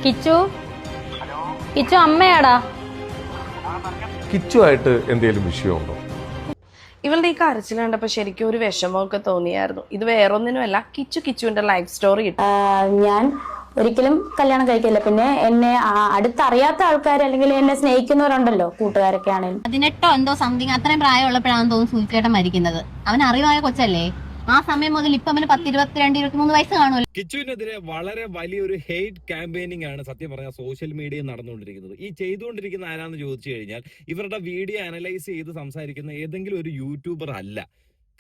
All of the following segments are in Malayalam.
കിച്ചു കിച്ചു അമ്മയാടാ. കിച്ചുവായിട്ട് എന്തെങ്കിലും വിഷയമുണ്ടോ? ഇവളുടെ ഈ കരച്ചിൽ കണ്ടപ്പോ ശരിക്കും ഒരു വിഷമമൊക്കെ തോന്നിയായിരുന്നു. ഇത് വേറൊന്നിനുമല്ല, കിച്ചുവിന്റെ ലൈഫ് സ്റ്റോറി കിട്ടും. ഞാൻ ഒരിക്കലും കല്യാണം കഴിക്കില്ല. പിന്നെ എന്നെ അടുത്തറിയാത്ത ആൾക്കാർ അല്ലെങ്കിൽ എന്നെ സ്നേഹിക്കുന്നവരുണ്ടല്ലോ, കൂട്ടുകാരൊക്കെ ആണെങ്കിലും. 18 എന്തോ സംതിങ് അത്രയും പ്രായമുള്ളപ്പോഴാണ് തോന്നുന്നു സൂചിച്ചേട്ടൻ മരിക്കുന്നത്. അവൻ അറിവായ കൊച്ചല്ലേ. ആ സമയം മുതൽ ഇപ്പൊ അവന് 10, 22, 23 വയസ്സ് കാണുമല്ലോ. കിച്ചുവിനെതിരെ വളരെ വലിയൊരു ഹെയ്റ്റ് ക്യാമ്പയിനിങ് ആണ് സത്യം പറഞ്ഞാൽ സോഷ്യൽ മീഡിയയിൽ നടന്നുകൊണ്ടിരിക്കുന്നത്. ഈ ചെയ്തുകൊണ്ടിരിക്കുന്ന ആരാന്ന് ചോദിച്ചു കഴിഞ്ഞാൽ ഇവരുടെ വീഡിയോ അനലൈസ് ചെയ്ത് സംസാരിക്കുന്ന ഏതെങ്കിലും ഒരു യൂട്യൂബർ അല്ല.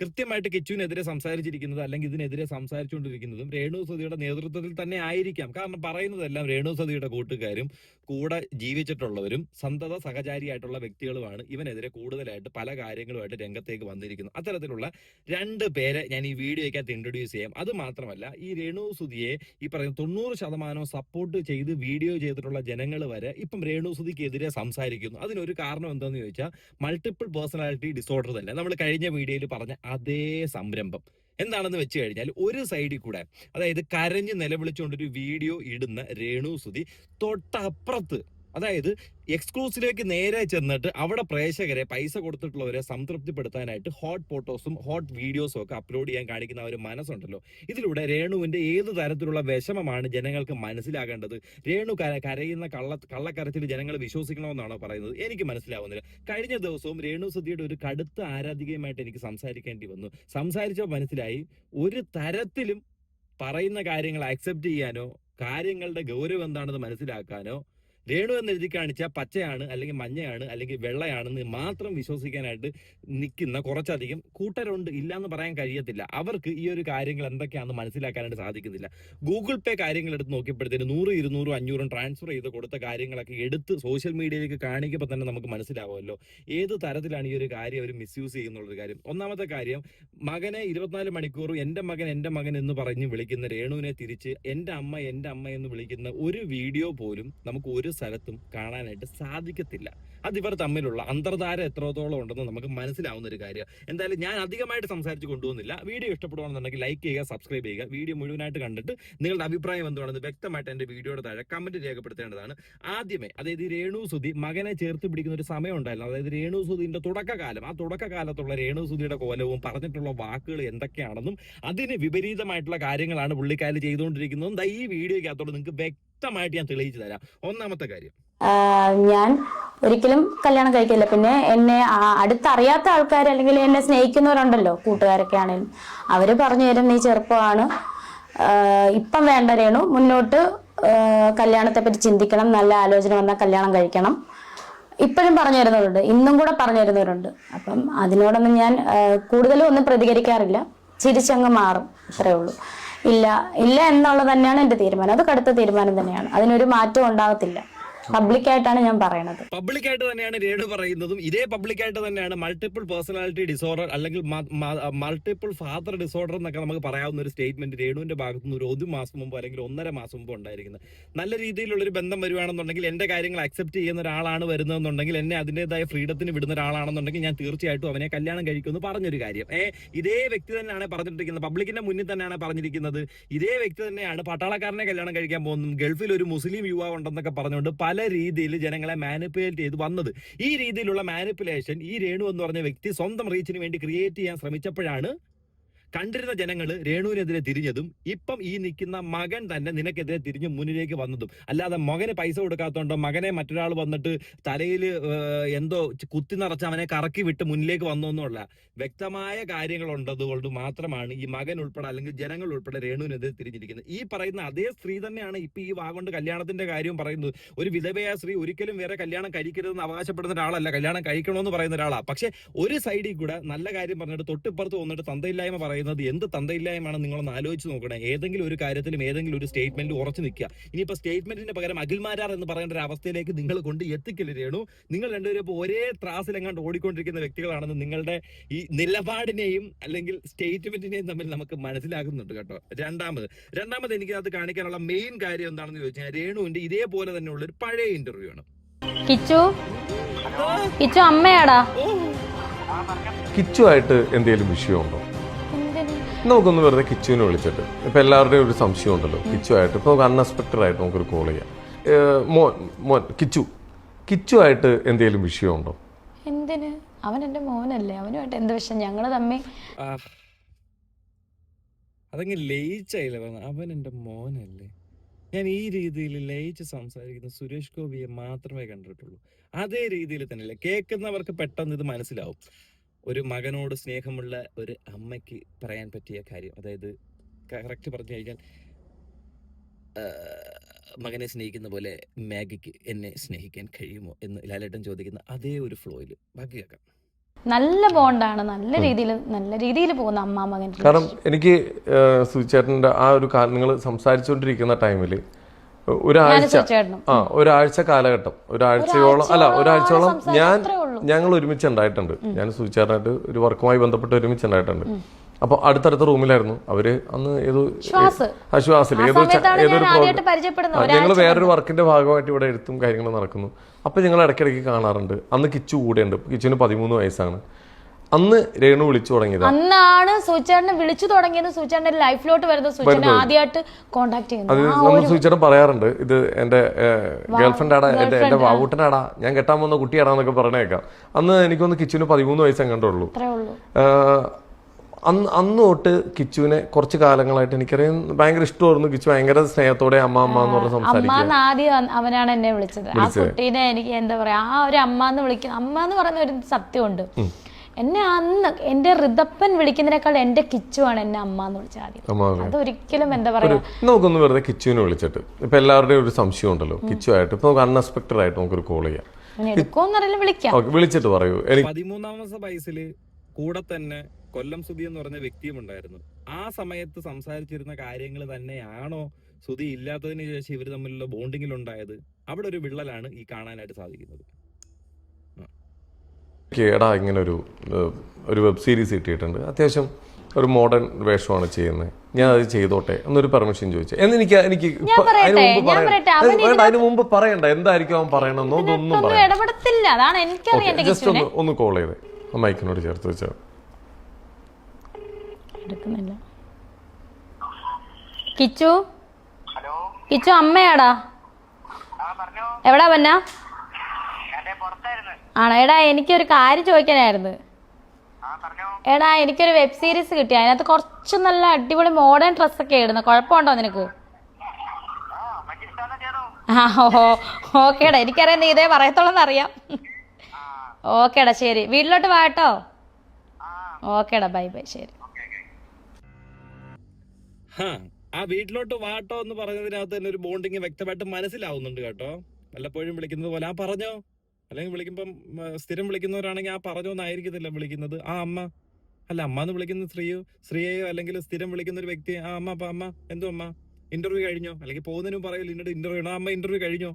കൃത്യമായിട്ട് കിച്ചുവിനെതിരെ സംസാരിച്ചിരിക്കുന്നത് അല്ലെങ്കിൽ ഇതിനെതിരെ സംസാരിച്ചുകൊണ്ടിരിക്കുന്നതും രേണുസുധിയുടെ നേതൃത്വത്തിൽ തന്നെ ആയിരിക്കാം. കാരണം പറയുന്നതെല്ലാം രേണുസുധിയുടെ കൂട്ടുകാരും കൂടെ ജീവിച്ചിട്ടുള്ളവരും സന്തത സഹചാരിയായിട്ടുള്ള വ്യക്തികളുമാണ് ഇവനെതിരെ കൂടുതലായിട്ട് പല കാര്യങ്ങളുമായിട്ട് രംഗത്തേക്ക് വന്നിരിക്കുന്നത്. അത്തരത്തിലുള്ള 2 പേരെ ഞാൻ ഈ വീഡിയോയ്ക്കകത്ത് ഇൻട്രൊഡ്യൂസ് ചെയ്യാം. അത് മാത്രമല്ല, ഈ രേണുസുധിയെ ഈ പറയുന്ന 90% സപ്പോർട്ട് ചെയ്ത് വീഡിയോ ചെയ്തിട്ടുള്ള ജനങ്ങൾ വരെ ഇപ്പം രേണുസുധിക്കെതിരെ സംസാരിക്കുന്നു. അതിനൊരു കാരണം എന്താണെന്ന് ചോദിച്ചാൽ മൾട്ടിപ്പിൾ പേഴ്സണാലിറ്റി ഡിസോർഡർ തന്നെ. നമ്മൾ കഴിഞ്ഞ വീഡിയോയിൽ പറഞ്ഞ അതേ സംരംഭം എന്താണെന്ന് വെച്ച് കഴിഞ്ഞാൽ ഒരു സൈഡിൽ കൂടെ, അതായത് കരഞ്ഞ് നിലവിളിച്ചുകൊണ്ടൊരു വീഡിയോ ഇടുന്ന രേണുസുധി തൊട്ടപ്പുറത്ത്, അതായത് എക്സ്ക്ലൂസീവിലേക്ക് നേരെ ചെന്നിട്ട് അവിടെ പ്രേക്ഷകരെ പൈസ കൊടുത്തിട്ടുള്ളവരെ സംതൃപ്തിപ്പെടുത്താനായിട്ട് ഹോട്ട് ഫോട്ടോസും ഹോട്ട് വീഡിയോസും ഒക്കെ അപ്ലോഡ് ചെയ്യാൻ കാണിക്കുന്ന ഒരു മനസ്സുണ്ടല്ലോ. ഇതിലൂടെ രേണുവിന്റെ ഏത് തരത്തിലുള്ള വിഷമമാണ് ജനങ്ങൾക്ക് മനസ്സിലാകേണ്ടത്? രേണു കരയുന്ന കള്ളക്കരത്തിൽ ജനങ്ങൾ വിശ്വസിക്കണമെന്നാണോ പറയുന്നത്? എനിക്ക് മനസ്സിലാവുന്നില്ല. കഴിഞ്ഞ ദിവസവും രേണുസുധിയുടെ ഒരു കടുത്ത ആരാധികയുമായിട്ട് എനിക്ക് സംസാരിക്കേണ്ടി വന്നു. സംസാരിച്ചപ്പോൾ മനസ്സിലായി, ഒരു തരത്തിലും പറയുന്ന കാര്യങ്ങൾ അക്സെപ്റ്റ് ചെയ്യാനോ കാര്യങ്ങളുടെ ഗൗരവം എന്താണെന്ന് മനസ്സിലാക്കാനോ രേണു എന്ന് എഴുതി കാണിച്ചാൽ പച്ചയാണ് അല്ലെങ്കിൽ മഞ്ഞയാണ് അല്ലെങ്കിൽ വെള്ളയാണെന്ന് മാത്രം വിശ്വസിക്കാനായിട്ട് നിൽക്കുന്ന കുറച്ചധികം കൂട്ടരുണ്ട്. ഇല്ലാന്ന് പറയാൻ കഴിയത്തില്ല. അവർക്ക് ഈ ഒരു കാര്യങ്ങൾ എന്തൊക്കെയാണെന്ന് മനസ്സിലാക്കാനായിട്ട് സാധിക്കുന്നില്ല. ഗൂഗിൾ പേ കാര്യങ്ങൾ എടുത്ത് നോക്കിയപ്പോഴത്തേന് 100, 200, 500 ട്രാൻസ്ഫർ ചെയ്ത് കൊടുത്ത കാര്യങ്ങളൊക്കെ എടുത്ത് സോഷ്യൽ മീഡിയയിലേക്ക് കാണിക്കുമ്പോൾ തന്നെ നമുക്ക് മനസ്സിലാവുമല്ലോ ഏത് തരത്തിലാണ് ഈ ഒരു കാര്യം അവർ മിസ്യൂസ് ചെയ്യുന്നുള്ളൊരു കാര്യം. ഒന്നാമത്തെ കാര്യം, മകനെ 24 മണിക്കൂറും എൻ്റെ മകൻ എന്ന് പറഞ്ഞ് വിളിക്കുന്ന രേണുവിനെ തിരിച്ച് എൻ്റെ അമ്മ എന്ന് വിളിക്കുന്ന ഒരു വീഡിയോ പോലും നമുക്ക് ഒരു സ്ഥലത്തും കാണാനായിട്ട് സാധിക്കത്തില്ല. അതിവർ തമ്മിലുള്ള അന്തർധാര എത്രത്തോളം ഉണ്ടെന്ന് നമുക്ക് മനസ്സിലാവുന്ന ഒരു കാര്യം. എന്തായാലും ഞാൻ അധികമായിട്ട് സംസാരിച്ച് കൊണ്ടുപോകുന്നില്ല. വീഡിയോ ഇഷ്ടപ്പെടുകയാണെന്നുണ്ടെങ്കിൽ ലൈക്ക് ചെയ്യുക, സബ്സ്ക്രൈബ് ചെയ്യുക. വീഡിയോ മുഴുവനായിട്ട് കണ്ടിട്ട് നിങ്ങളുടെ അഭിപ്രായം എന്തുവാണെന്ന് വ്യക്തമായിട്ട് എൻ്റെ വീഡിയോയുടെ താഴെ കമന്റ് രേഖപ്പെടുത്തേണ്ടതാണ്. ആദ്യമേ, അതായത് ഈ രേണുസുധി മകനെ ചേർത്ത് പിടിക്കുന്ന ഒരു സമയം ഉണ്ടായിരുന്നു. അതായത് രേണുസുധിന്റെ തുടക്കകാലം, ആ തുടക്കകാലത്തുള്ള രേണുസുധിയുടെ കോലവും പറഞ്ഞിട്ടുള്ള വാക്കുകൾ എന്തൊക്കെയാണെന്നും അതിന് വിപരീതമായിട്ടുള്ള കാര്യങ്ങളാണ് പുള്ളിക്കാരി ചെയ്തുകൊണ്ടിരിക്കുന്നതും ഈ വീഡിയോയ്ക്കകത്തോട് നിങ്ങൾക്ക് വ്യക്തമായിട്ട് ഞാൻ തെളിയിച്ചു തരാം. ഒന്നാമത്തെ കാര്യം, ഞാൻ ഒരിക്കലും കല്യാണം കഴിക്കില്ല. പിന്നെ എന്നെ അടുത്തറിയാത്ത ആൾക്കാർ അല്ലെങ്കിൽ എന്നെ സ്നേഹിക്കുന്നവരുണ്ടല്ലോ, കൂട്ടുകാരൊക്കെ ആണെങ്കിലും, അവര് പറഞ്ഞു തരും, നീ ചെറുപ്പമാണ്, ഇപ്പം വേണ്ട രേണു, മുന്നോട്ട് കല്യാണത്തെ പറ്റി ചിന്തിക്കണം, നല്ല ആലോചന വന്നാൽ കല്യാണം കഴിക്കണം. ഇപ്പോഴും പറഞ്ഞു തരുന്നവരുണ്ട്, ഇന്നും കൂടെ പറഞ്ഞു തരുന്നവരുണ്ട്. അപ്പം അതിനോടൊന്നും ഞാൻ കൂടുതലും ഒന്നും പ്രതികരിക്കാറില്ല, ചിരിച്ചങ്ങ് മാറും, അത്രേ ഉള്ളൂ. ഇല്ല എന്നുള്ളത് തന്നെയാണ് എൻ്റെ തീരുമാനം. അത് കടുത്ത തീരുമാനം തന്നെയാണ്, അതിനൊരു മാറ്റം ഉണ്ടാകത്തില്ല. പബ്ലിക്കായിട്ടാണ് ഞാൻ പറയുന്നത്. പബ്ലിക്കായിട്ട് തന്നെയാണ് രേണു പറയുന്നതും. ഇതേ പബ്ലിക്കായിട്ട് തന്നെയാണ് മൾട്ടിപ്പിൾ പേഴ്സണാലിറ്റി ഡിസോർഡർ അല്ലെങ്കിൽ മൾട്ടിപ്പിൾ ഫാദർ ഡിസോർഡർ എന്നൊക്കെ നമുക്ക് പറയാവുന്ന ഒരു സ്റ്റേറ്റ്മെന്റ് രേണുവിന്റെ ഭാഗത്തു നിന്ന് ഒരു മാസം മുമ്പോ അല്ലെങ്കിൽ 1.5 മാസം മുമ്പോ ഉണ്ടായിരിക്കുന്നത്. നല്ല രീതിയിലുള്ള ഒരു ബന്ധം വരുവാണെന്നുണ്ടെങ്കിൽ, എന്റെ കാര്യങ്ങൾ അക്സെപ്റ്റ് ചെയ്യുന്ന ഒരാളാണ് വരുന്നതെന്നുണ്ടെങ്കിൽ, എന്നെ അതിൻ്റെതായ ഫ്രീഡത്തിന് വിടുന്ന ഒരാളാണെന്നുണ്ടെങ്കിൽ ഞാൻ തീർച്ചയായിട്ടും അവനെ കല്യാണം കഴിക്കുമെന്ന് പറഞ്ഞൊരു കാര്യം. ഇതേ വ്യക്തി തന്നെയാണ് പറഞ്ഞിരിക്കുന്നത്, പബ്ലിക്കിന്റെ മുന്നിൽ തന്നെയാണ് പറഞ്ഞിരിക്കുന്നത്. ഇതേ വ്യക്തി തന്നെയാണ് പട്ടാളക്കാരനെ കല്യാണം കഴിക്കാൻ പോകുന്നതും ഗൾഫിൽ ഒരു മുസ്ലിം യുവാവ് ഉണ്ടെന്നൊക്കെ പറഞ്ഞുകൊണ്ട് പല രീതിയിൽ ജനങ്ങളെ മാനിപ്പുലേറ്റ് ചെയ്ത് വന്നത്. ഈ രീതിയിലുള്ള മാനിപ്പുലേഷൻ ഈ രേണു എന്ന് പറഞ്ഞ വ്യക്തി സ്വന്തം റീച്ചിന് വേണ്ടി ക്രിയേറ്റ് ചെയ്യാൻ ശ്രമിച്ചപ്പോഴാണ് കണ്ടിരുന്ന ജനങ്ങൾ രേണുവിനെതിരെ തിരിഞ്ഞതും ഇപ്പം ഈ നിൽക്കുന്ന മകൻ തന്നെ നിനക്കെതിരെ തിരിഞ്ഞ് മുന്നിലേക്ക് വന്നതും. അല്ലാതെ മകന് പൈസ കൊടുക്കാത്തതുകൊണ്ടോ മകനെ മറ്റൊരാൾ വന്നിട്ട് തലയിൽ എന്തോ കുത്തി നിറച്ച് അവനെ കറക്കി വിട്ട് മുന്നിലേക്ക് വന്നൊന്നുമല്ല. വ്യക്തമായ കാര്യങ്ങളുണ്ടതുകൊണ്ട് മാത്രമാണ് ഈ മകൻ ഉൾപ്പെടെ അല്ലെങ്കിൽ ജനങ്ങൾ ഉൾപ്പെടെ രേണുവിനെതിരെ തിരിഞ്ഞിരിക്കുന്നത്. ഈ പറയുന്ന അതേ സ്ത്രീ തന്നെയാണ് ഇപ്പൊ ഈ വാഗോണ്ട് കല്യാണത്തിന്റെ കാര്യം പറയുന്നത്. ഒരു വിധവയായ സ്ത്രീ ഒരിക്കലും വേറെ കല്യാണം കഴിക്കരുതെന്ന് അവകാശപ്പെടുന്ന ഒരാളല്ല, കല്യാണം കഴിക്കണമെന്ന് പറയുന്ന ഒരാളാണ്. പക്ഷെ ഒരു സൈഡിൽ കൂടെ നല്ല കാര്യം പറഞ്ഞിട്ട് തൊട്ടിപ്പുറത്ത് വന്നിട്ട് തന്തയില്ലായ്മ പറയുന്നത് എന്ത് തന്തയില്ലായ്മയാണ് നിങ്ങളൊന്ന് ആലോചിച്ച് നോക്കണേ. ഏതെങ്കിലും ഒരു കാര്യത്തിലും ഏതെങ്കിലും ഒരു സ്റ്റേറ്റ്മെന്റ് ഉറച്ചു നിൽക്കുക. ഇനിയിപ്പോ സ്റ്റേറ്റ്മെന്റിന് പകരം അഖിൽമാരാർ എന്ന് പറയേണ്ട ഒരു അവസ്ഥയിലേക്ക് നിങ്ങൾ കൊണ്ട് എത്തിക്കില്ല രേണു. നിങ്ങൾ രണ്ടുപേരും ഇപ്പോൾ ഒരേ ത്രാസിലെങ്ങാണ്ട് ഓടിക്കൊണ്ടിരിക്കുന്ന വ്യക്തികളാണെന്ന് നിങ്ങളുടെ ഈ നിലപാടിനെയും അല്ലെങ്കിൽ സ്റ്റേറ്റ്മെന്റിനെയും തമ്മിൽ നമുക്ക് മനസ്സിലാകുന്നുണ്ട് കേട്ടോ. രണ്ടാമത് എനിക്കത് കാണിക്കാനുള്ള മെയിൻ കാര്യം എന്താണെന്ന് ചോദിച്ചാൽ രേണുവിന്റെ ഇതേപോലെ തന്നെയുള്ള ഒരു പഴയ ഇന്റർവ്യൂ ആണ്. കിച്ചു അമ്മയാടാ. കിച്ചുവായിട്ട് എന്തെങ്കിലും വിഷയമുണ്ടോ? നമുക്കൊന്ന് വെറുതെ കിച്ചുവിനെ വിളിച്ചിട്ട്, ഇപ്പൊ എല്ലാവരുടെയും ഒരു സംശയം ഉണ്ടല്ലോ കിച്ചുവായിട്ട്. ഇപ്പൊ അൺഎക്സ്പെക്ടഡ് ആയിട്ട് നമുക്കൊരു കോൾ ചെയ്യാം. മോൻ കിച്ചു ആയിട്ട് എന്തെങ്കിലും വിഷയമുണ്ടോ? എന്തിന്? അവൻ എൻ്റെ മോനല്ലേ, അവനുമായിട്ട് എന്ത് വിഷയം? ഞങ്ങൾ തമ്മിൽ അതങ്ങ് ലയിച്ചായില്ല പറഞ്ഞ അവൻ എൻ്റെ മോനല്ലേ. ഞാൻ ഈ രീതിയിൽ ലയിച്ച് സംസാരിക്കുന്ന സുരേഷ് ഗോപിയെ മാത്രമേ കണ്ടിട്ടുള്ളൂ. അതേ രീതിയിൽ തന്നെയല്ലേ കേൾക്കുന്നവർക്ക് പെട്ടെന്ന് ഇത് മനസ്സിലാവും. ഒരു മകനോട് സ്നേഹമുള്ള ഒരു അമ്മയ്ക്ക് പറയാൻ പറ്റിയ കാര്യം, അതായത് കറക്റ്റ് പറഞ്ഞു കഴിഞ്ഞാൽ മകനെ സ്നേഹിക്കുന്ന പോലെ മാഗിക്ക് എന്നെ സ്നേഹിക്കാൻ കഴിയുമോ എന്ന് ലാലേട്ടൻ ചോദിക്കുന്ന അതേ ഒരു ഫ്ലോയിൽ ബാക്കി കേൾക്കാം. നല്ല ബോണ്ടാണ്, നല്ല രീതിയിൽ പോകുന്ന അമ്മ മകൻ. കാരണം എനിക്ക് സുചേട്ടൻ്റെ ആ ഒരു നിങ്ങൾ സംസാരിച്ചുകൊണ്ടിരിക്കുന്ന ടൈമിൽ ഒരാഴ്ച കാലഘട്ടം ഒരാഴ്ചയോളം ഞങ്ങൾ ഒരുമിച്ചുണ്ടായിട്ടുണ്ട്. ഞാൻ സുചേട്ടനായിട്ട് ഒരു വർക്കുമായി ബന്ധപ്പെട്ട് ഒരുമിച്ചുണ്ടായിട്ടുണ്ട്. അപ്പൊ അടുത്തടുത്ത റൂമിലായിരുന്നു അവര്. അന്ന് ശ്വാസിൽ ഞങ്ങൾ വേറൊരു വർക്കിന്റെ ഭാഗമായിട്ട് ഇവിടെ എഴുത്തും കാര്യങ്ങളും നടക്കുന്നു. അപ്പൊ ഞങ്ങൾ ഇടയ്ക്കിടയ്ക്ക് കാണാറുണ്ട്. അന്ന് കിച്ചു കൂടെയുണ്ട്. കിച്ചുവിന് 13 വയസ്സാണ്. അന്ന് രേണു വിളിച്ചു തുടങ്ങിയത്. അന്നാണ് സുചേട്ടനെ വിളിച്ചു തുടങ്ങിയത്. സുചേട്ടന്റെ ലൈഫിലോട്ട് വരുന്നത് സുചേട്ടനെ ആദ്യമായിട്ട് കോണ്ടാക്ട് ചെയ്യുന്നത്. നമ്മൾ സുചേട്ടൻ പറയാറുണ്ട്, ഇത് എന്റെ ഗേൾഫ്രണ്ട് ആടാ, എന്റെ വാവൂട്ടനാടാ, ഞാൻ കെട്ടാൻ പോകുന്ന കുട്ടിയാടാന്നൊക്കെ പറഞ്ഞേക്കാം. അന്ന് എനിക്കൊന്ന് കിച്ചുവിന് 13 വയസ്സേ കണ്ടുള്ളൂ. അന്ന് തൊട്ട് കിച്ചുവിനെ കുറച്ച് കാലങ്ങളായിട്ട് എനിക്കറിയാം ഭയങ്കര ഇഷ്ടമായിരുന്നു. കിച്ചു ഭയങ്കര സ്നേഹത്തോടെ അമ്മ എന്ന് പറഞ്ഞ് സംസാരിക്കും. ആദ്യം അവനാണ് എന്നെ വിളിച്ചത്. ആ കുട്ടീനെ എനിക്ക് എന്താ പറയാ, ആ ഒരു അമ്മ എന്ന് വിളിക്കുന്ന, അമ്മ എന്ന് പറയുന്ന ഒരു സത്യമുണ്ട്. എന്നെ അന്ന് എന്റെ ഋതപ്പൻ വിളിക്കുന്നതിനേക്കാൾ എന്റെ കിച്ചുവാണ് എന്നെ അമ്മ എന്ന് വിളിച്ചത് ആദ്യം. അതൊരിക്കലും എന്താ പറയാ, നമുക്കൊന്ന് വെറുതെ കിച്ചുവിനെ വിളിച്ചിട്ട് ഇപ്പൊ എല്ലാവരുടെയും ഒരു സംശയം ഉണ്ടല്ലോ കിച്ചു ആയിട്ട്. ഇപ്പൊ അൺഎക്സ്പെക്ടഡ് ആയിട്ട് നമുക്കൊരു കോൾ ചെയ്യാം, വിളിച്ചിട്ട് പറയൂ. 13ാമത്തെ വയസ്സില് കൂടെ തന്നെ കൊല്ലം സുധി എന്ന് പറഞ്ഞ വ്യക്തിയും ഉണ്ടായിരുന്നു. ആ സമയത്ത് സംസാരിച്ചിരുന്ന കാര്യങ്ങൾ തന്നെയാണോ സുധി ഇല്ലാത്തതിന് ശേഷം ഇവർ തമ്മിലുള്ള ബോണ്ടിങ്ങിൽ ഉണ്ടായത്? അവിടെ ഒരു വിള്ളലാണ് ഈ കാണാനായിട്ട് സാധിക്കുന്നത്. എടാ ഇങ്ങനെ ഒരു വെബ് സീരീസ് കിട്ടിയിട്ടുണ്ട്, അത്യാവശ്യം ഒരു മോഡേൺ വേഷമാണ് ചെയ്യുന്നത്, ഞാൻ അത് ചെയ്തോട്ടെ എന്നൊരു പെർമിഷൻ ചോദിച്ചു. എനിക്ക് അതിന് മുമ്പ് പറയണ്ട എന്തായിരിക്കും അവൻ പറയണമെന്നൊന്നും പറയാം. ജസ്റ്റ് ഒന്ന് കോൾ ചെയ്തേ, മൈക്കിനോട് ചേർത്ത് വെച്ചാൽ. കിച്ചു അമ്മയാടാ, എവിടാ പന്ന ആണോ? എടാ എനിക്കൊരു കാര്യം ചോദിക്കാനായിരുന്നു. എടാ എനിക്കൊരു വെബ് സീരീസ് കിട്ടി, അതിനകത്ത് കുറച്ച് നല്ല അടിപൊളി മോഡേൺ ഡ്രസ്സൊക്കെ ഇടുന്ന, കുഴപ്പമുണ്ടോ നിനക്ക്? ഓക്കേടാ, എനിക്കറിയാം നീ ഇതേ പറയത്തുള്ളൂന്ന് അറിയാം. ഓക്കേടാ ശരി, വീട്ടിലോട്ട് വാട്ടോ. ഓക്കേടാ ബൈ ബൈ, ശരി. ആ വീട്ടിലോട്ട് വാട്ടോ എന്ന് പറഞ്ഞതിനകത്ത് തന്നെ ഒരു ബോണ്ടിങ് വ്യക്തമായിട്ട് മനസ്സിലാവുന്നുണ്ട് കേട്ടോ. വല്ലപ്പോഴും വിളിക്കുന്നത് പോലെ ആ പറഞ്ഞോ, അല്ലെങ്കിൽ വിളിക്കുമ്പം സ്ഥിരം വിളിക്കുന്നവരാണെങ്കിൽ ആ പറഞ്ഞോന്നായിരിക്കത്തില്ല വിളിക്കുന്നത്. ആ അമ്മ അല്ല, അമ്മ എന്ന് വിളിക്കുന്ന സ്ത്രീയെയോ അല്ലെങ്കിൽ സ്ഥിരം വിളിക്കുന്ന ഒരു വ്യക്തി ആ അമ്മ. അപ്പൊ അമ്മ എന്തോ അമ്മ ഇന്റർവ്യൂ കഴിഞ്ഞോ, അല്ലെങ്കിൽ പോകുന്നതിനും പറയല്ലോ ഇന്നോട് ഇന്റർവ്യൂ ആണോ, അമ്മ ഇന്റർവ്യൂ കഴിഞ്ഞോ,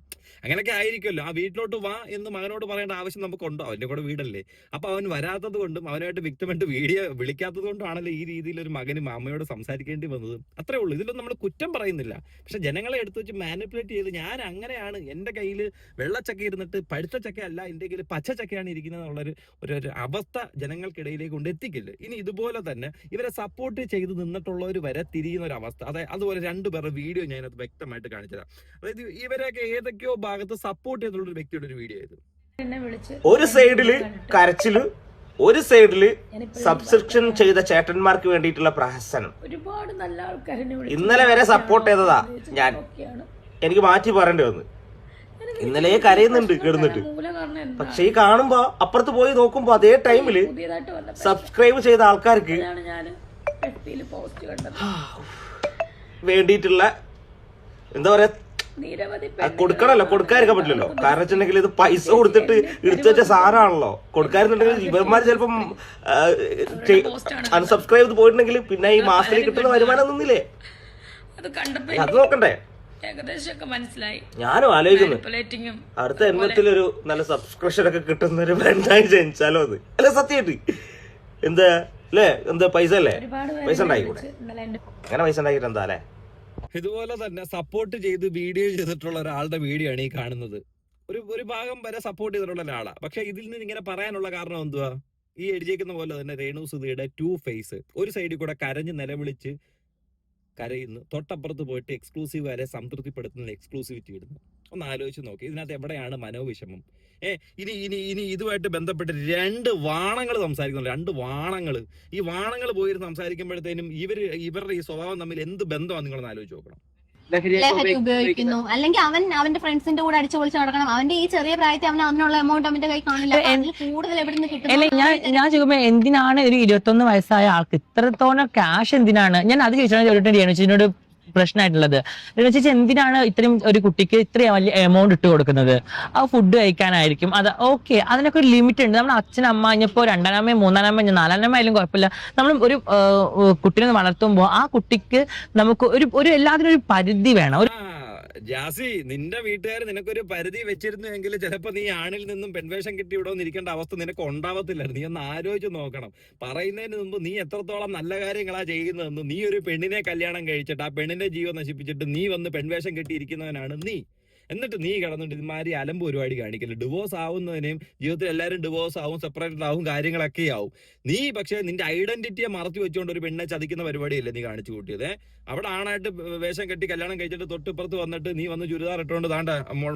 അങ്ങനെയൊക്കെ ആയിരിക്കുമല്ലോ. ആ വീട്ടിലോട്ട് വാ എന്ന് മകനോട് പറയേണ്ട ആവശ്യം നമുക്കുണ്ടോ? അവന്റെ കൂടെ വീടല്ലേ. അപ്പൊ അവൻ വരാത്തത് കൊണ്ടും അവനായിട്ട് വ്യക്തമായിട്ട് വീഡിയോ വിളിക്കാത്തത് കൊണ്ടാണല്ലോ ഈ രീതിയിൽ ഒരു മകനും അമ്മയോട് സംസാരിക്കേണ്ടി വന്നത്. അത്രേ ഉള്ളൂ. ഇതിലൊന്നും നമ്മൾ കുറ്റം പറയുന്നില്ല. പക്ഷെ ജനങ്ങളെ എടുത്തു വെച്ച് മാനിപ്പുലേറ്റ് ചെയ്ത് ഞാൻ അങ്ങനെയാണ്, എന്റെ കയ്യിൽ വെള്ളച്ചക്ക ഇരുന്നിട്ട് പഴുത്ത ചക്ക അല്ല, എന്റെ കയ്യിൽ പച്ച ചക്കയാണ് ഇരിക്കുന്നത് എന്നുള്ളൊരു ഒരു അവസ്ഥ ജനങ്ങൾക്കിടയിലേക്ക് കൊണ്ട് എത്തിക്കില്ല. ഇനി ഇതുപോലെ തന്നെ ഇവരെ സപ്പോർട്ട് ചെയ്ത് നിന്നിട്ടുള്ളവർ വരെ തിരിയുന്ന ഒരു അവസ്ഥ. അതായത് അതുപോലെ രണ്ടുപേരുടെ വീഡിയോ ഞാനത് വ്യക്തമായിട്ട് കാണിച്ചതാണ്. അതായത് ഇവരൊക്കെ ഏതൊക്കെയോ ഭാഗത്ത് സപ്പോർട്ട് ചെയ്തിട്ടുള്ള ഒരു വ്യക്തിയുടെ ഒരു വീഡിയോ ആയത്. ഒരു സൈഡില് കരച്ചില്, ഒരു സൈഡില് സബ്സ്ക്രിപ്ഷൻ ചെയ്ത ചേട്ടന്മാർക്ക് വേണ്ടിയിട്ടുള്ള പ്രഹസനം. ഒരുപാട് നല്ല ആൾക്കാരെ ഇന്നലെ വരെ സപ്പോർട്ട് ചെയ്തതാ ഞാൻ, എനിക്ക് മാറ്റി പറയേണ്ടി വന്നു. ഇന്നലെ കരയുന്നുണ്ട് കിടന്നിട്ട്. പക്ഷെ ഈ കാണുമ്പോ അപ്പുറത്ത് പോയി നോക്കുമ്പോ അതേ ടൈമില് സബ്സ്ക്രൈബ് ചെയ്ത ആൾക്കാർക്ക് വേണ്ടിയിട്ടുള്ള എന്താ പറയാ കൊടുക്കണല്ലോ, കൊടുക്കാതിരിക്കാൻ പറ്റില്ലല്ലോ. കാരണം വെച്ചിട്ടുണ്ടെങ്കിൽ ഇത് പൈസ കൊടുത്തിട്ട് എടുത്തു വെച്ച സാധനമാണല്ലോ. കൊടുക്കാതിരുന്നുണ്ടെങ്കിൽ ഇവന്മാർ ചിലപ്പം അൺസബ്സ്ക്രൈബ് ചെയ്ത് പോയിട്ടുണ്ടെങ്കിൽ പിന്നെ ഈ മാസത്തിൽ കിട്ടുന്ന വരുമാനം നിന്നില്ലേ, അത് നോക്കണ്ടേ? ഞാനും ആലോചിക്കുന്നു അടുത്ത ജന്മത്തിലൊരു നല്ല സബ്സ്ക്രിപ്ഷൻ ഒക്കെ കിട്ടുന്ന ഒരു ഫ്രണ്ടായി ജനിച്ചാലോ അത്. അല്ലെ സത്യമായിട്ട് എന്താ അല്ലേ, എന്താ പൈസ അല്ലേ, പൈസ ഉണ്ടായിക്കൂടെ? അങ്ങനെ പൈസ ഉണ്ടാക്കിട്ട് എന്താ അല്ലേ? ഇതുപോലെ തന്നെ സപ്പോർട്ട് ചെയ്ത് വീഡിയോ ചെയ്തിട്ടുള്ള ഒരാളുടെ വീഡിയോ ആണ് ഈ കാണുന്നത്. ഒരു ഭാഗം വരെ സപ്പോർട്ട് ചെയ്തിട്ടുള്ള ഒരാളാണ്. പക്ഷെ ഇതിൽ നിന്ന് ഇങ്ങനെ പറയാനുള്ള കാരണം എന്തുവാ? ഈ എഴുതിയേക്കുന്ന പോലെ തന്നെ രേണു സുധിയുടെ 2 ഫേസ്. ഒരു സൈഡിൽ കൂടെ കരഞ്ഞ് നിലവിളിച്ച് കരയുന്നു, തൊട്ടപ്പുറത്ത് പോയിട്ട് എക്സ്ക്ലൂസീവ് വരെ സംതൃപ്തിപ്പെടുത്തുന്ന എക്സ്ക്ലൂസിവിറ്റി ഇടുന്നു. ഒന്ന് ആലോചിച്ച് നോക്കി, ഇതിനകത്ത് എവിടെയാണ് മനോവിഷമം? ഇനി ഇനി ഇനി ഇതുമായിട്ട് ബന്ധപ്പെട്ട് രണ്ട് വാണങ്ങൾ സംസാരിക്കുന്നുണ്ട്, രണ്ട് വാണങ്ങൾ. ഈ വാണങ്ങൾ പോയിരുന്ന് സംസാരിക്കുമ്പോഴത്തേനും ഇവരുടെ ഈ സ്വഭാവം തമ്മിൽ എന്ത് ബന്ധമാണ് നിങ്ങളൊന്ന് ആലോചിച്ച് നോക്കണം. ലഹരി ഉപയോഗിക്കുന്നു, അല്ലെങ്കിൽ അവന്റെ ഫ്രണ്ട്സിന്റെ കൂടെ അടിച്ചു പൊളിച്ച് നടക്കണം. അവന്റെ ഈ ചെറിയ പ്രായത്തിൽ അതിനുള്ള എമൗണ്ട് അവന്റെ കൈ കാണില്ല. കൂടുതൽ എവിടെ നിന്ന് കിട്ടും? ഞാൻ ചോദിക്കുമ്പോ എന്തിനാണ് ഒരു 21 വയസ്സായ ആൾക്ക് ഇത്രത്തോളം ക്യാഷ് എന്തിനാണ്? ഞാൻ അത് ചോദിച്ചിട്ടുണ്ട് പ്രശ്നമായിട്ടുള്ളത്. ചേച്ചി എന്തിനാണ് ഇത്രയും ഒരു കുട്ടിക്ക് ഇത്രയും വലിയ എമൗണ്ട് ഇട്ട് കൊടുക്കുന്നത്? ആ ഫുഡ് കഴിക്കാനായിരിക്കും, അത് ഓക്കെ, അതിനൊക്കെ ഒരു ലിമിറ്റ് ഉണ്ട്. നമ്മൾ അച്ഛനമ്മ ഇനിയിപ്പോ 2ാം അമ്മയും 3ാം അമ്മയും 4ാം അമ്മ ആയാലും കുഴപ്പമില്ല. നമ്മൾ ഒരു കുട്ടീനെ വളർത്തുമ്പോൾ ആ കുട്ടിക്ക് നമുക്ക് ഒരു എല്ലാത്തിനും ഒരു പരിധി വേണം. ജാസി, നിന്റെ വീട്ടുകാർ നിനക്കൊരു പരിധി വെച്ചിരുന്നുവെങ്കിൽ ചിലപ്പോ നീ ആണിൽ നിന്നും പെൺവേഷം കിട്ടി ഇവിടെ നിൽക്കേണ്ട അവസ്ഥ നിനക്ക് ഉണ്ടാവത്തില്ലായിരുന്നു. നീ ഒന്ന് ആലോചിച്ച് നോക്കണം. പറയുന്നതിന് മുമ്പ് നീ എത്രത്തോളം നല്ല കാര്യങ്ങളാ ചെയ്യുന്നതെന്ന്. നീ ഒരു പെണ്ണിനെ കല്യാണം കഴിച്ചിട്ട് ആ പെണ്ണിന്റെ ജീവൻ നശിപ്പിച്ചിട്ട് നീ വന്ന് പെൺവേഷം കെട്ടിയിരിക്കുന്നവനാണ് നീ. എന്നിട്ട് നീ കിടന്നിട്ട് ഇതുമാതിരി അലമ്പ് പരിപാടി കാണിക്കില്ല. ഡിവോഴ്സ് ആവുന്നതിനെയും ജീവിതത്തിൽ എല്ലാവരും ഡിവോഴ്സ് ആവും, സെപ്പറേറ്റഡ് ആവും, കാര്യങ്ങളൊക്കെ ആവും. നീ പക്ഷേ നിന്റെ ഐഡന്റിറ്റിയെ മറച്ചു വെച്ചുകൊണ്ട് ഒരു പെണ്ണെ ചതിക്കുന്ന പരിപാടിയല്ലേ നീ കാണിച്ചു കൂട്ടിയത്. അവിടെ ആണായിട്ട് വേഷം കെട്ടി കല്യാണം കഴിച്ചിട്ട് തൊട്ടിപ്പുറത്ത് വന്നിട്ട് നീ വന്ന് ചുരിദാർ ഇട്ടുകൊണ്ട് താണ്ട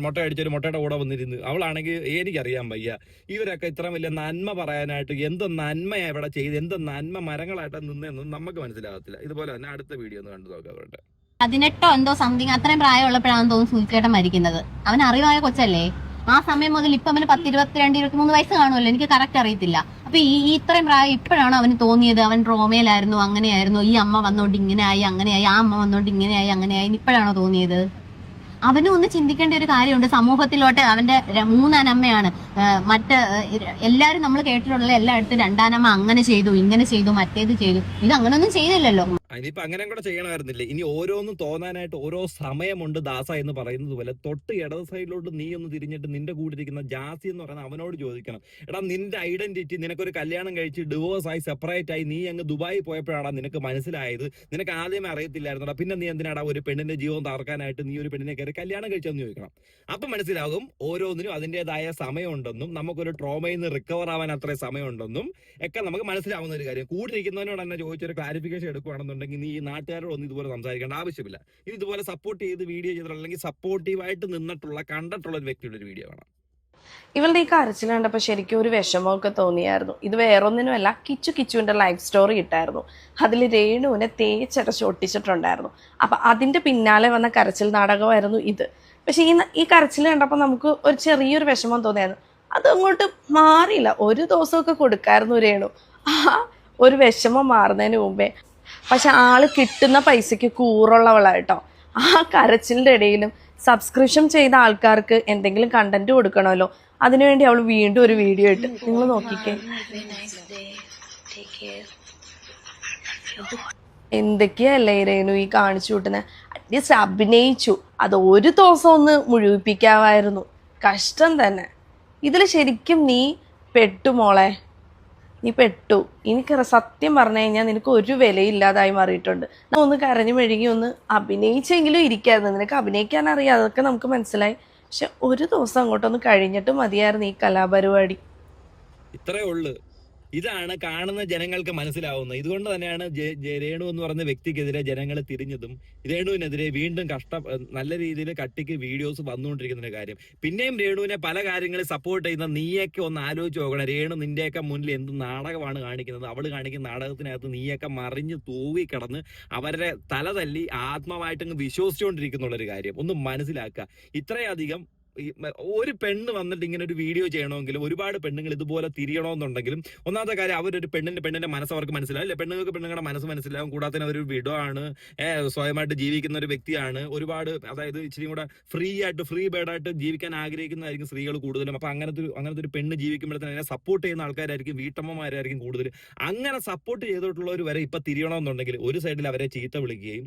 മുട്ട അടിച്ചൊരു മുട്ടയുടെ കൂടെ വന്നിരുന്നു. അവളാണെങ്കിൽ എനിക്കറിയാൻ വയ്യ. ഇവരൊക്കെ ഇത്ര വലിയ നന്മ പറയാനായിട്ട് എന്ത് നന്മയാ ഇവിടെ ചെയ്ത്, എന്ത് നന്മ മരങ്ങളായിട്ട് നിന്നെന്നും നമുക്ക് മനസ്സിലാകത്തില്ല. ഇതുപോലെ തന്നെ അടുത്ത വീഡിയോ ഒന്ന് കണ്ടു നോക്കാം. അവരുടെ 18 എന്തോ സംതിങ് അത്രയും പ്രായമുള്ളപ്പോഴാണെന്ന് തോന്നുന്നു സൂചിച്ചേട്ടൻ മരിക്കുന്നത്. അവൻ അറിവായ കൊച്ചല്ലേ? ആ സമയം മുതൽ ഇപ്പൊ അവന് 10, 22, 23 വയസ്സ് കാണുമല്ലോ, എനിക്ക് കറക്റ്റ് അറിയത്തില്ല. അപ്പൊ ഈ ഇത്രയും പ്രായം ഇപ്പോഴാണ് അവന് തോന്നിയത് അവൻ ട്രോമയിലായിരുന്നു, അങ്ങനെയായിരുന്നു, ഈ അമ്മ വന്നോണ്ട് ഇങ്ങനെയായി, അങ്ങനെയായി, ആ അമ്മ വന്നോണ്ട് ഇങ്ങനെയായി, അങ്ങനെയായി, ഇപ്പോഴാണോ തോന്നിയത്? അവനും ഒന്ന് ചിന്തിക്കേണ്ട ഒരു കാര്യമുണ്ട്. സമൂഹത്തിലോട്ട് അവന്റെ 3ാം അമ്മയാണ്. എല്ലാരും നമ്മൾ കേട്ടിട്ടുള്ള എല്ലായിടത്തും 2ാം അമ്മ അങ്ങനെ ചെയ്തു, ഇങ്ങനെ ചെയ്തു, മറ്റേത് ചെയ്തു. ഇത് അങ്ങനൊന്നും ചെയ്തില്ലല്ലോ. ഇനിയിപ്പോ അങ്ങനെ കൂടെ ചെയ്യണമായിരുന്നില്ലേ? ഇനി ഓരോന്നും തോന്നാനായിട്ട് ഓരോ സമയമുണ്ട് ദാസ എന്ന് പറയുന്നത് പോലെ. തൊട്ട് ഇടത് സൈഡിലോട്ട് നീ ഒന്ന് തിരിഞ്ഞിട്ട് നിന്റെ കൂടെ ഇരിക്കുന്ന ജാസി എന്ന് പറയുന്ന അവനോട് ചോദിക്കണം, എടാ നിന്റെ ഐഡന്റിറ്റി, നിനക്കൊരു കല്യാണം കഴിച്ച് ഡിവോഴ്സ് ആയി സെപ്പറേറ്റ് ആയി നീ അങ്ങ് ദുബായി പോയപ്പോഴാണ് നിനക്ക് മനസ്സിലായത്. നിനക്ക് ആദ്യമേ അറിയത്തില്ലായിരുന്നടാ, പിന്നെ നീ എന്തിനാടാ ഒരു പെണ്ണിന്റെ ജീവൻ തകർക്കാനായിട്ട് നീ ഒരു പെണ്ണിനെ കയറി കല്യാണം കഴിച്ചെന്ന് ചോദിക്കണം. അപ്പൊ മനസ്സിലാകും ഓരോന്നിനും അതിൻ്റെതായ സമയമുണ്ടെന്നും നമുക്കൊരു ട്രോമയിൽ നിന്ന് റിക്കവർ ആവാൻ അത്രയും സമയമുണ്ടെന്നും ഒക്കെ നമുക്ക് മനസ്സിലാവുന്ന ഒരു കാര്യം. കൂടെ ഇരിക്കുന്നതിനോട് തന്നെ ചോദിച്ചൊരു ക്ലാരിഫിക്കേഷൻ എടുക്കുകയാണെന്നുണ്ടെങ്കിൽ നീ ഈ നാട്ടുകാരോടൊന്നും ഇതുപോലെ സംസാരിക്കേണ്ട ആവശ്യമില്ല. ഇനി ഇതുപോലെ സപ്പോർട്ട് ചെയ്ത് വീഡിയോ ചെയ്തിട്ടുള്ള അല്ലെങ്കിൽ സപ്പോർട്ടീവായിട്ട് നിന്നിട്ടുള്ള കണ്ടിട്ടുള്ള ഒരു വ്യക്തിയുടെ ഒരു വീഡിയോ കാണാം. ഇവളുടെ ഈ കരച്ചിൽ കണ്ടപ്പോൾ ശരിക്കും ഒരു വിഷമമൊക്കെ തോന്നിയായിരുന്നു. ഇത് വേറൊന്നിനുമല്ല, കിച്ചുവിന്റെ ലൈഫ് സ്റ്റോറി ഇട്ടായിരുന്നു. അതിൽ രേണുവിനെ തേച്ചടച്ച് ഒട്ടിച്ചിട്ടുണ്ടായിരുന്നു. അപ്പൊ അതിന്റെ പിന്നാലെ വന്ന കരച്ചിൽ നാടകമായിരുന്നു ഇത്. പക്ഷെ ഈ കരച്ചിൽ കണ്ടപ്പോൾ നമുക്ക് ഒരു ചെറിയൊരു വിഷമം തോന്നിയായിരുന്നു. അതങ്ങോട്ട് മാറിയില്ല. ഒരു ദിവസമൊക്കെ കൊടുക്കായിരുന്നു രേണു ആ ഒരു വിഷമം മാറുന്നതിന് മുമ്പേ. പക്ഷെ ആള് കിട്ടുന്ന പൈസക്ക് കൂറുള്ളവളായിട്ടോ. ആ കരച്ചിലിന്റെ ഇടയിലും സബ്സ്ക്രിപ്ഷൻ ചെയ്ത ആൾക്കാർക്ക് എന്തെങ്കിലും കണ്ടന്റ് കൊടുക്കണമല്ലോ, അതിനുവേണ്ടി അവൾ വീണ്ടും ഒരു വീഡിയോ ഇട്ട്. നിങ്ങൾ നോക്കിക്കേ എന്തൊക്കെയല്ലേ രേണു ഈ കാണിച്ചു കൂട്ടുന്നത്. അറ്റ്ലീസ്റ്റ് അഭിനയിച്ചു, അത് ഒരു ദിവസം ഒന്ന് മുഴുവിപ്പിക്കാമായിരുന്നു. കഷ്ടം തന്നെ. ഇതിൽ ശരിക്കും നീ പെട്ടു മോളെ, നീ പെട്ടു. എനിക്ക് സത്യം പറഞ്ഞു കഴിഞ്ഞാൽ നിനക്ക് ഒരു വിലയില്ലാതായി മാറിയിട്ടുണ്ട്. ഒന്ന് കരഞ്ഞു മെഴുകി ഒന്ന് അഭിനയിച്ചെങ്കിലും ഇരിക്കായിരുന്നു. നിനക്ക് അഭിനയിക്കാൻ അറിയാം, അതൊക്കെ നമുക്ക് മനസ്സിലായി. പക്ഷെ ഒരു ദിവസം അങ്ങോട്ടൊന്ന് കഴിഞ്ഞിട്ട് മതിയായിരുന്നു ഈ കലാപരിപാടി. ഇത്രേ ഉള്ളു. ഇതാണ് കാണുന്ന ജനങ്ങൾക്ക് മനസ്സിലാവുന്നത്. ഇതുകൊണ്ട് തന്നെയാണ് രേണു എന്ന് പറയുന്ന വ്യക്തിക്കെതിരെ ജനങ്ങൾ തിരിഞ്ഞതും രേണുവിനെതിരെ വീണ്ടും നല്ല രീതിയിൽ കട്ടിക്ക് വീഡിയോസ് വന്നുകൊണ്ടിരിക്കുന്ന കാര്യം. പിന്നെയും രേണുവിനെ പല കാര്യങ്ങളിൽ സപ്പോർട്ട് ചെയ്യുന്ന നീയൊക്കെ ഒന്ന് ആലോചിച്ച് നോക്കണം. രേണു നിന്റെയൊക്കെ മുന്നിൽ എന്ത് നാടകമാണ് കാണിക്കുന്നത്. അവൾ കാണിക്കുന്ന നാടകത്തിനകത്ത് നീയൊക്കെ മറിഞ്ഞ് തൂവി കിടന്ന് അവരുടെ തല തല്ലി ആത്മമായിട്ടങ്ങ് വിശ്വസിച്ചുകൊണ്ടിരിക്കുന്നുള്ളൊരു കാര്യം ഒന്ന് മനസ്സിലാക്കുക. ഇത്രയധികം ഒരു പെണ്ണ് വന്നിട്ട് ഇങ്ങനെ ഒരു വീഡിയോ ചെയ്യണമെങ്കിലും ഒരുപാട് പെണ്ണുങ്ങൾ ഇതുപോലെ തിരിയണമെന്നുണ്ടെങ്കിലും ഒന്നാമത്തെ കാര്യം അവരൊരു പെണ്ണിന്റെ മനസ്സ് അവർക്ക് മനസ്സിലാവും. അല്ലെ, പെണ്ണുങ്ങളുടെ മനസ്സ് മനസ്സിലാവും. കൂടാതെ തന്നെ അവരൊരു വിഡോയാണ്, സ്വയമായിട്ട് ജീവിക്കുന്ന ഒരു വ്യക്തിയാണ്. ഒരുപാട് അതായത് ഇച്ചിരി കൂടെ ഫ്രീ ബേർഡായിട്ട് ജീവിക്കാൻ ആഗ്രഹിക്കുന്നതായിരിക്കും സ്ത്രീകൾ കൂടുതലും. അപ്പൊ അങ്ങനത്തെ ഒരു പെണ്ണ് ജീവിക്കുമ്പോഴത്തേന് അതിനെ സപ്പോർട്ട് ചെയ്യുന്ന ആൾക്കാരായിരിക്കും, വീട്ടമ്മമാരായിരിക്കും കൂടുതൽ. അങ്ങനെ സപ്പോർട്ട് ചെയ്തിട്ടുള്ളവർ വരെ ഇപ്പൊ തിരിയണമെന്നുണ്ടെങ്കിൽ ഒരു സൈഡിൽ അവരെ ചീത്ത വിളിക്കുകയും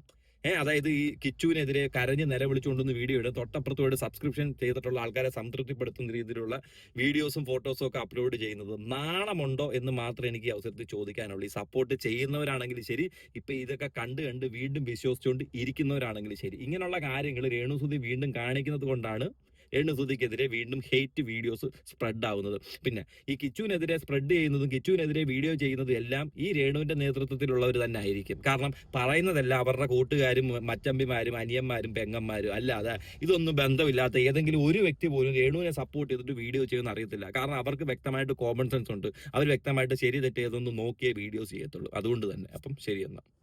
അതായത് ഈ കിച്ചുവിനെതിരെ കരഞ്ഞ് നിലവിളിച്ചുകൊണ്ടുവന്ന് വീഡിയോ ഇടും. തൊട്ടപ്പുറത്തോട് സബ്സ്ക്രിപ്ഷൻ ചെയ്തിട്ടുള്ള ആൾക്കാരെ സംതൃപ്തിപ്പെടുത്തുന്ന രീതിയിലുള്ള വീഡിയോസും ഫോട്ടോസും ഒക്കെ അപ്ലോഡ് ചെയ്യുന്നത് നാണമുണ്ടോ എന്ന് മാത്രമേ എനിക്ക് അവസരത്തിൽ ചോദിക്കാനുള്ളൂ. ഈ സപ്പോർട്ട് ചെയ്യുന്നവരാണെങ്കിലും ശരി, ഇപ്പൊ ഇതൊക്കെ കണ്ട് വീണ്ടും വിശ്വസിച്ചുകൊണ്ട് ഇരിക്കുന്നവരാണെങ്കിലും ശരി, ഇങ്ങനെയുള്ള കാര്യങ്ങൾ രേണുസുതി വീണ്ടും കാണിക്കുന്നത് കൊണ്ടാണ് രേണുസുതിക്കെതിരെ വീണ്ടും ഹെയ്റ്റ് വീഡിയോസ് സ്പ്രെഡ് ആവുന്നത്. പിന്നെ ഈ കിച്ചുവിനെതിരെ സ്പ്രെഡ് ചെയ്യുന്നതും കിച്ചുവിനെതിരെ വീഡിയോ ചെയ്യുന്നതും എല്ലാം ഈ രേണുവിന്റെ നേതൃത്വത്തിലുള്ളവർ തന്നെ ആയിരിക്കും. കാരണം പറയുന്നതെല്ലാം അവരുടെ കൂട്ടുകാരും മച്ചമ്പിമാരും അനിയന്മാരും പെങ്ങന്മാരും, അല്ലാതെ ഇതൊന്നും ബന്ധമില്ലാത്ത ഏതെങ്കിലും ഒരു വ്യക്തി പോലും രേണുവിനെ സപ്പോർട്ട് ചെയ്തിട്ട് വീഡിയോ ചെയ്യുമെന്ന് അറിയത്തില്ല. കാരണം അവർക്ക് വ്യക്തമായിട്ട് കോമൺ സെൻസ് ഉണ്ട്. അവർ വ്യക്തമായിട്ട് ശരി തെറ്റ് ഏതൊന്നും നോക്കിയേ വീഡിയോസ് ചെയ്യത്തുള്ളൂ. അതുകൊണ്ട് തന്നെ അപ്പം ശരി എന്നാ.